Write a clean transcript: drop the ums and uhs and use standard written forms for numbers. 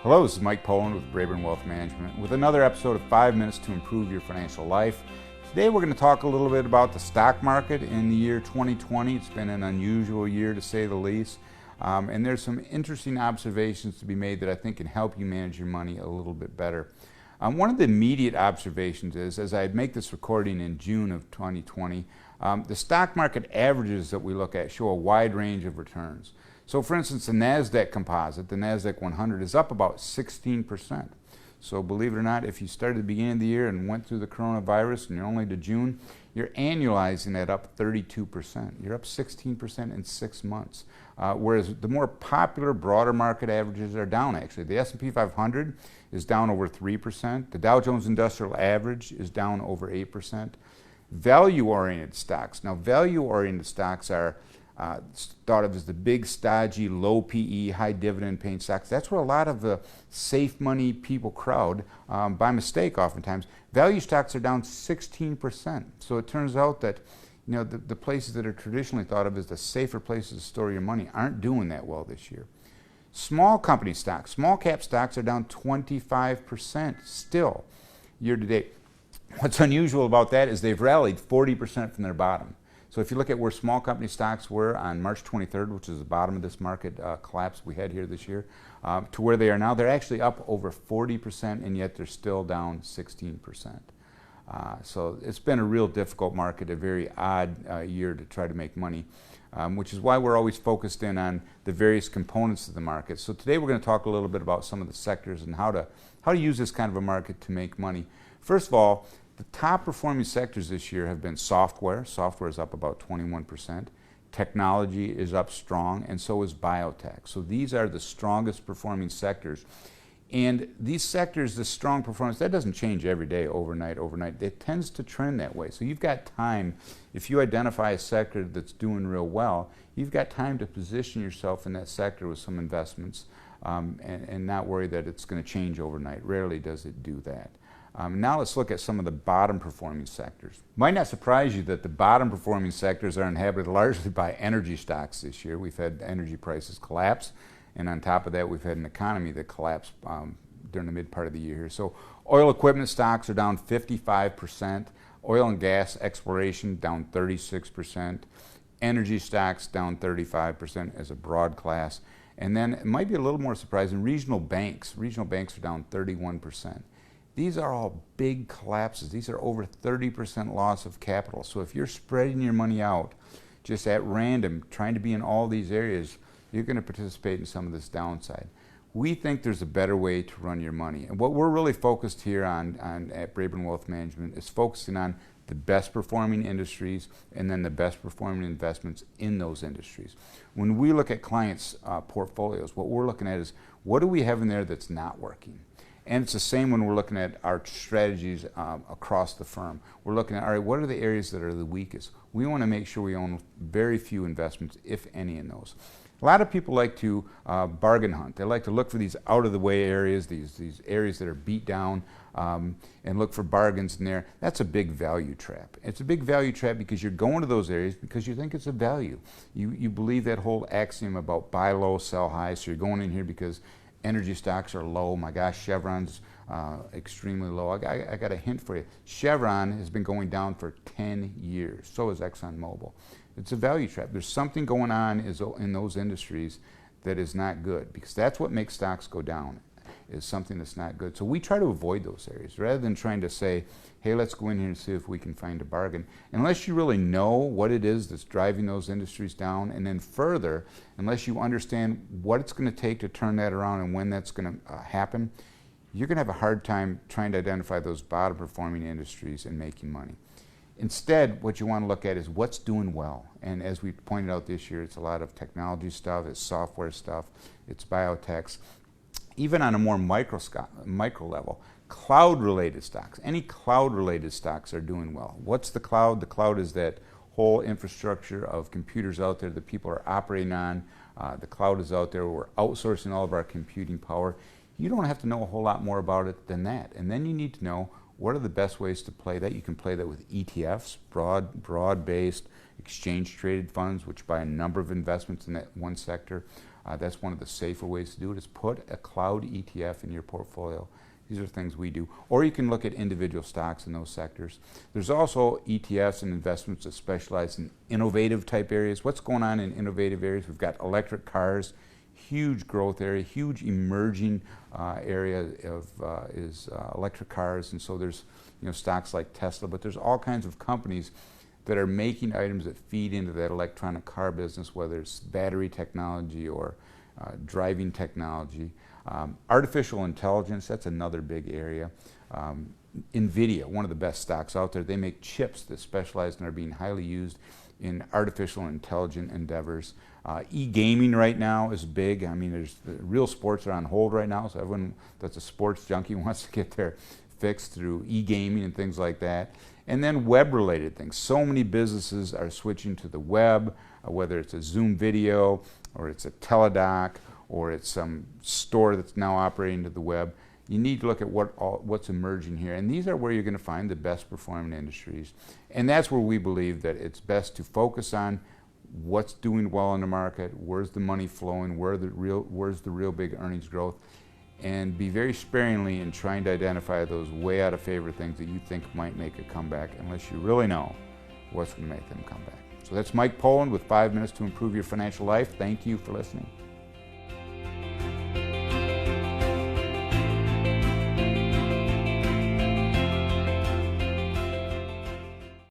Hello, this is Mike Poland with Braeburn Wealth Management with another episode of 5 Minutes to Improve Your Financial Life. Today we're going to talk a little bit about the stock market in the year 2020. It's been an unusual year to say the least. And there's some interesting observations to be made that I think can help you manage your money a little bit better. One of the immediate observations is, as I make this recording in June of 2020, the stock market averages that we look at show a wide range of returns. So for instance, the NASDAQ composite, the NASDAQ 100, is up about 16%. So believe it or not, if you started at the beginning of the year and went through the coronavirus and you're only to June, you're annualizing that up 32%. You're up 16% in 6 months. Whereas the more popular, broader market averages are down actually. The S&P 500 is down over 3%. The Dow Jones Industrial Average is down over 8%. Value-oriented stocks. Now, value-oriented stocks are thought of as the big, stodgy, low PE, high dividend paying stocks. That's where a lot of the safe money people crowd, by mistake oftentimes. Value stocks are down 16%. So it turns out that the places that are traditionally thought of as the safer places to store your money aren't doing that well this year. Small company stocks, small cap stocks are down 25% still year to date. What's unusual about that is they've rallied 40% from their bottom. So if you look at where small company stocks were on March 23rd, which is the bottom of this market collapse we had here this year, to where they are now, they're actually up over 40%, and yet they're still down 16%. So it's been a real difficult market, a very odd year to try to make money, which is why we're always focused in on the various components of the market. So today we're going to talk a little bit about some of the sectors and how to use this kind of a market to make money. First of all, the top performing sectors this year have been software. Software is up about 21%. Technology is up strong, and so is biotech. So these are the strongest performing sectors. And these sectors, the strong performance, that doesn't change every day, overnight. It tends to trend that way. So you've got time, if you identify a sector that's doing real well, you've got time to position yourself in that sector with some investments and not worry that it's going to change overnight. Rarely does it do that. Now let's look at some of the bottom performing sectors. Might not surprise you that the bottom performing sectors are inhabited largely by energy stocks this year. We've had energy prices collapse, and on top of that we've had an economy that collapsed during the mid part of the year. So oil equipment stocks are down 55%, oil and gas exploration down 36%, energy stocks down 35% as a broad class. And then it might be a little more surprising, regional banks are down 31%. These are all big collapses. These are over 30% loss of capital. So if you're spreading your money out just at random, trying to be in all these areas, you're going to participate in some of this downside. We think there's a better way to run your money. And what we're really focused here on at Braeburn Wealth Management is focusing on the best performing industries and then the best performing investments in those industries. When we look at clients' portfolios, what we're looking at is what do we have in there that's not working? And it's the same when we're looking at our strategies across the firm. We're looking at, all right, what are the areas that are the weakest? We want to make sure we own very few investments, if any, in those. A lot of people like to bargain hunt. They like to look for these out-of-the-way areas, these areas that are beat down, and look for bargains in there. That's a big value trap. It's a big value trap because you're going to those areas because you think it's a value. You believe that whole axiom about buy low, sell high, so you're going in here because energy stocks are low. My gosh, Chevron's extremely low. I got a hint for you. Chevron has been going down for 10 years. So is ExxonMobil. It's a value trap. There's something going on in those industries that is not good, because that's what makes stocks go down, is something that's not good. So we try to avoid those areas rather than trying to say, hey, let's go in here and see if we can find a bargain. Unless you really know what it is that's driving those industries down, and then further, unless you understand what it's going to take to turn that around and when that's going to happen, you're going to have a hard time trying to identify those bottom performing industries and making money. Instead, what you want to look at is what's doing well. And as we pointed out this year, it's a lot of technology stuff, it's software stuff, it's biotechs. Even on a more micro level, cloud-related stocks, any cloud-related stocks are doing well. What's the cloud? The cloud is that whole infrastructure of computers out there that people are operating on. The cloud is out there. We're outsourcing all of our computing power. You don't have to know a whole lot more about it than that. And then you need to know what are the best ways to play that. You can play that with ETFs, broad-based, exchange-traded funds, which buy a number of investments in that one sector. That's one of the safer ways to do it, is put a cloud ETF in your portfolio. These are things we do. Or you can look at individual stocks in those sectors. There's also ETFs and investments that specialize in innovative type areas. What's going on in innovative areas? We've got electric cars, huge growth area, huge emerging area of electric cars. And so there's stocks like Tesla, but there's all kinds of companies that are making items that feed into that electronic car business, whether it's battery technology or driving technology. Artificial intelligence, that's another big area. NVIDIA, one of the best stocks out there, they make chips that specialize and are being highly used in artificial intelligent endeavors. E-gaming right now is big. I mean, the real sports are on hold right now, so everyone that's a sports junkie wants to get their fix through e-gaming and things like that. And then web-related things. So many businesses are switching to the web, whether it's a Zoom video or it's a teledoc or it's some store that's now operating to the web. You need to look at what's emerging here. And these are where you're going to find the best performing industries. And that's where we believe that it's best to focus on what's doing well in the market, where's the money flowing, where's the real big earnings growth, and be very sparingly in trying to identify those way out of favor things that you think might make a comeback, unless you really know what's going to make them come back. So that's Mike Poland with 5 Minutes to Improve Your Financial Life. Thank you for listening.